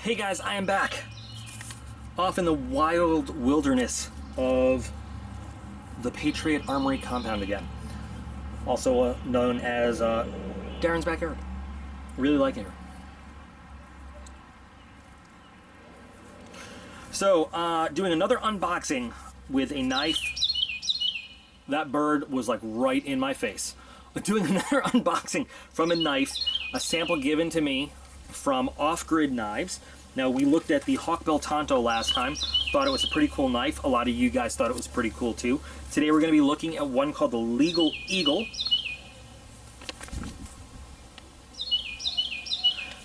Hey guys, I am back. Off in the wild wilderness of the Patriot Armory compound again. Also known as Darren's backyard. Really like it here. So, doing another unboxing with a knife. That bird was like right in my face. Doing another unboxing from a knife, a sample given to me from Off-Grid Knives. Now, we looked at the Hawkbill Tonto last time, thought it was a pretty cool knife. A lot of you guys thought it was pretty cool too. Today we're going to be looking at one called the Legal Eagle.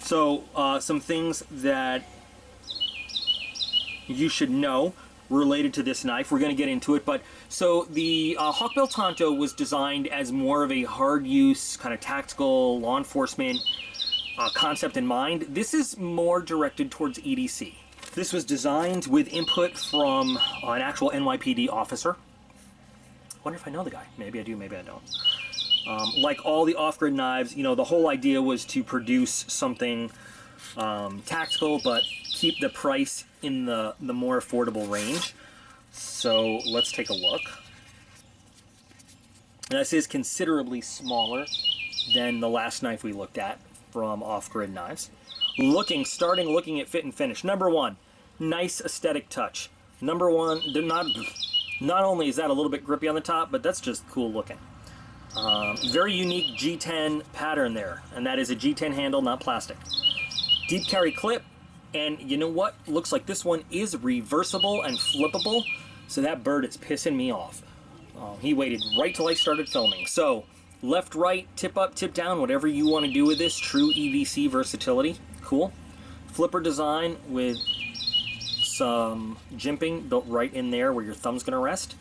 So, some things that you should know related to this knife. We're going to get into it, but so the Hawkbill Tonto was designed as more of a hard use, kind of tactical, law enforcement concept in mind. This is more directed towards EDC. This was designed with input from an actual NYPD officer. Wonder if I know the guy. Maybe I do, maybe I don't. Like all the off-grid knives, you know, the whole idea was to produce something tactical, but keep the price in the more affordable range. So let's take a look. And this is considerably smaller than the last knife we looked at from Off-Grid Knives. Starting looking at fit and finish. Number one, nice aesthetic touch. Number one, not only is that a little bit grippy on the top, but that's just cool looking. Very unique G10 pattern there, and that is a G10 handle, not plastic. Deep carry clip, and you know what? Looks like this one is reversible and flippable, so that bird is pissing me off. He waited right till I started filming. So, left, right, tip up, tip down, whatever you want to do with this. True EDC versatility. Cool. Flipper design with some jimping built right in there where your thumb's going to rest.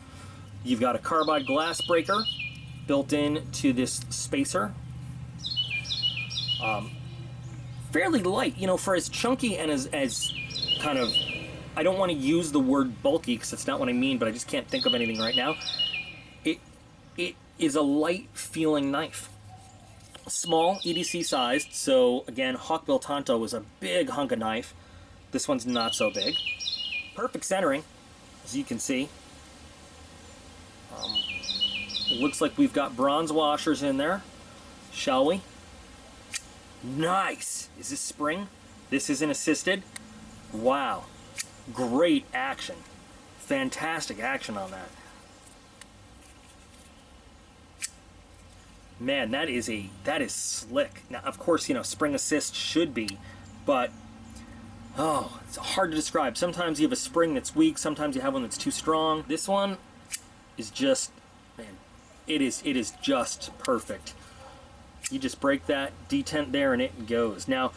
You've got a carbide glass breaker built in to this spacer. Fairly light, you know, for as chunky and as kind of, I don't want to use the word bulky because that's not what I mean, but I just can't think of anything right now. It is a light feeling knife. Small, EDC sized, so again, Hawkbill Tonto was a big hunk of knife. This one's not so big. Perfect centering, as you can see. Looks like we've got bronze washers in there, shall we? Nice! Is this spring? This isn't assisted? Wow. Great action. Fantastic action on that. Man, that is slick. Now, of course, you know, spring assist should be, but oh, it's hard to describe. Sometimes you have a spring that's weak, sometimes you have one that's too strong. This one is just, man, it is just perfect. You just break that, detent there, and it goes. Now,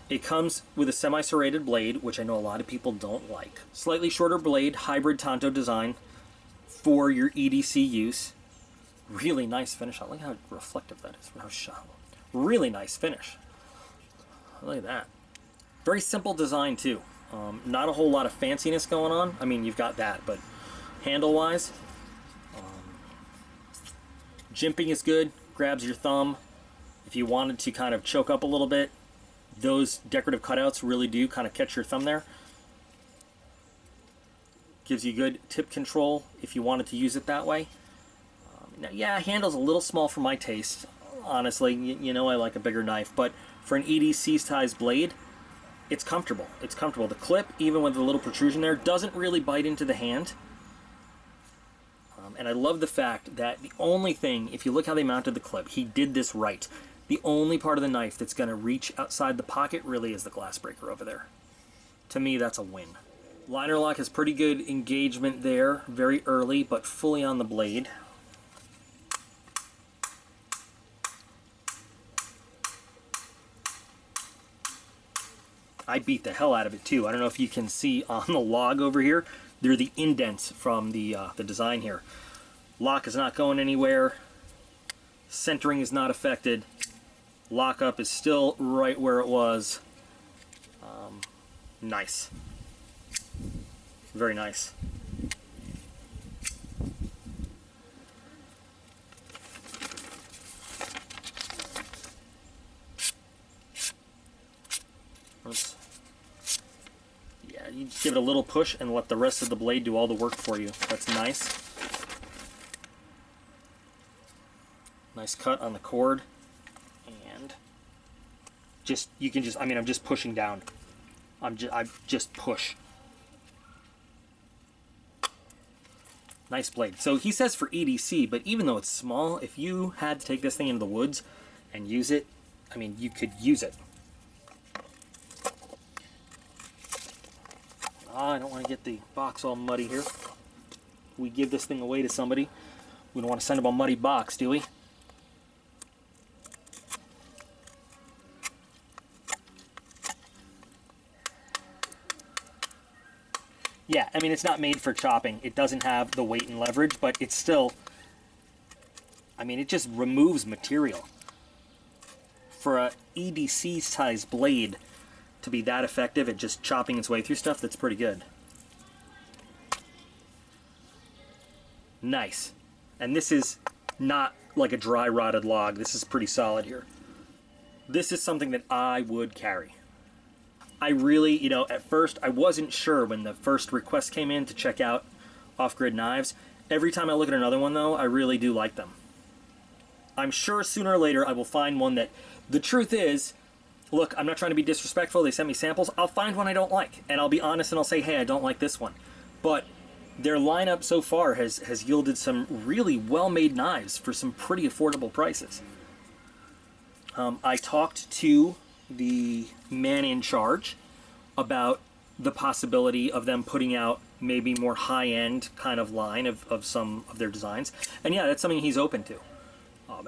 it comes with a semi-serrated blade, which I know a lot of people don't like. Slightly shorter blade, hybrid Tonto design for your EDC use. Really nice finish. Look how reflective that is. How shallow. Really nice finish. Look at that. Very simple design too. Not a whole lot of fanciness going on. I mean, you've got that, but handle-wise, jimping is good. Grabs your thumb. If you wanted to kind of choke up a little bit, those decorative cutouts really do kind of catch your thumb there. Gives you good tip control if you wanted to use it that way. Now, yeah, handle's a little small for my taste, honestly. You know I like a bigger knife, but for an EDC size blade, it's comfortable. It's comfortable. The clip, even with the little protrusion there, doesn't really bite into the hand. And I love the fact that the only thing, if you look how they mounted the clip, he did this right. The only part of the knife that's going to reach outside the pocket really is the glass breaker over there. To me, that's a win. Liner lock has pretty good engagement there, very early, but fully on the blade. I beat the hell out of it too. I don't know if you can see on the log over here, they're the indents from the design here. Lock is not going anywhere. Centering is not affected. Lockup is still right where it was. Nice. Very nice. Oops. You just give it a little push and let the rest of the blade do all the work for you. That's nice. Nice cut on the cord. And you can just, I mean, I'm just pushing down. I just push. Nice blade. So he says for EDC, but even though it's small, if you had to take this thing into the woods and use it, I mean, you could use it. I don't want to get the box all muddy here. We give this thing away to somebody. We don't want to send them a muddy box, do we? Yeah, I mean, it's not made for chopping. It doesn't have the weight and leverage, but it's still, I mean, it just removes material. For a EDC size blade to be that effective at just chopping its way through stuff, that's pretty good. Nice. And this is not like a dry rotted log. This is pretty solid here. This is something that I would carry. I really, you know, at first I wasn't sure when the first request came in to check out off-grid knives. Every time I look at another one though, I really do like them. I'm sure sooner or later I will find one that, the truth is, look, I'm not trying to be disrespectful, they sent me samples, I'll find one I don't like, and I'll be honest and I'll say, hey, I don't like this one. But their lineup so far has yielded some really well-made knives for some pretty affordable prices. I talked to the man in charge about the possibility of them putting out maybe more high-end kind of line of some of their designs. And yeah, that's something he's open to.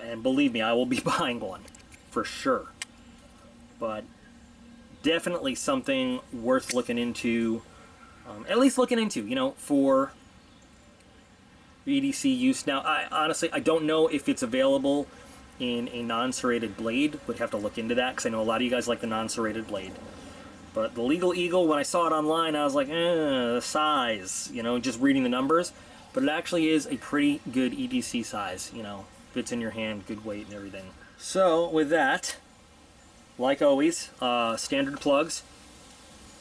And believe me, I will be buying one for sure. But definitely something worth looking into, at least looking into, you know, for EDC use. Now, honestly, I don't know if it's available in a non-serrated blade. Would have to look into that, because I know a lot of you guys like the non-serrated blade. But the Legal Eagle, when I saw it online, I was like, the size, you know, just reading the numbers. But it actually is a pretty good EDC size, you know, fits in your hand, good weight and everything. So with that, like always, standard plugs.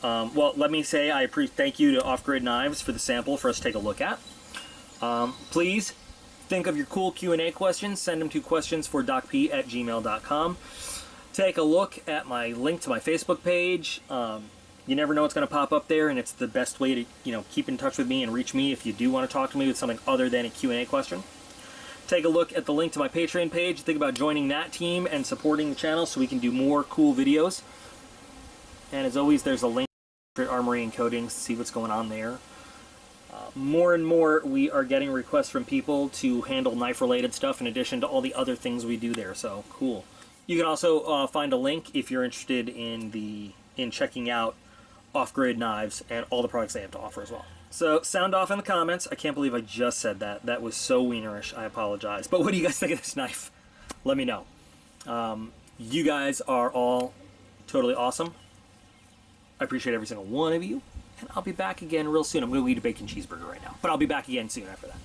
Well, let me say thank you to Off-Grid Knives for the sample for us to take a look at. Please think of your cool Q&A questions. Send them to QuestionsForDocP@gmail.com. Take a look at my link to my Facebook page. You never know what's going to pop up there, and it's the best way to, you know, keep in touch with me and reach me if you do want to talk to me with something other than a Q&A question. Take a look at the link to my Patreon page. Think about joining that team and supporting the channel so we can do more cool videos. And as always, there's a link to Armory and Coatings to see what's going on there. More and more, we are getting requests from people to handle knife-related stuff in addition to all the other things we do there, so cool. You can also find a link if you're interested in checking out Off-Grid Knives and all the products they have to offer as well. So, sound off in the comments. I can't believe I just said that. That was so wienerish. I apologize. But what do you guys think of this knife? Let me know. You guys are all totally awesome. I appreciate every single one of you. And I'll be back again real soon. I'm going to eat a bacon cheeseburger right now. But I'll be back again soon after that.